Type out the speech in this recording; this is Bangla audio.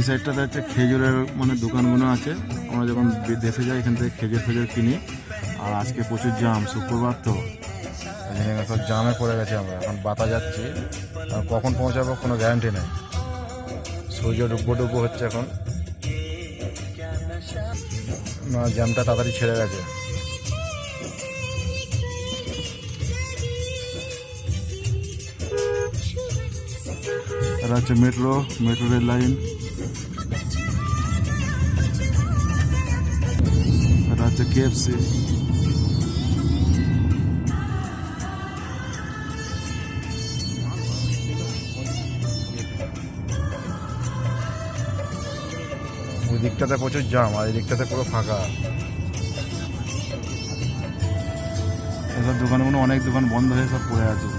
সাইডটাতে হচ্ছে খেজুরের মানে দোকানগুলো আছে। আমরা যখন দেশে যাই এখান থেকে খেজুর কিনি। আর আজকে প্রচুর জাম, শুক্রবার তো সব জামে পড়ে গেছে। আমরা এখন বাতা যাচ্ছি, আর কখন পৌঁছাবো কোনো গ্যারান্টি নেই। সূর্য ডুবো হচ্ছে এখন, জ্যামটা তাড়াতাড়ি ছেড়ে গেছে। এটা হচ্ছে মেট্রো রেল লাইন। এটা হচ্ছে KFC। ওই দিকটাতে প্রচুর জাম, আর এই দিকটাতে পুরো ফাঁকা। এসব দোকানগুলো অনেক দোকান বন্ধ হয়ে সব পড়ে আছে।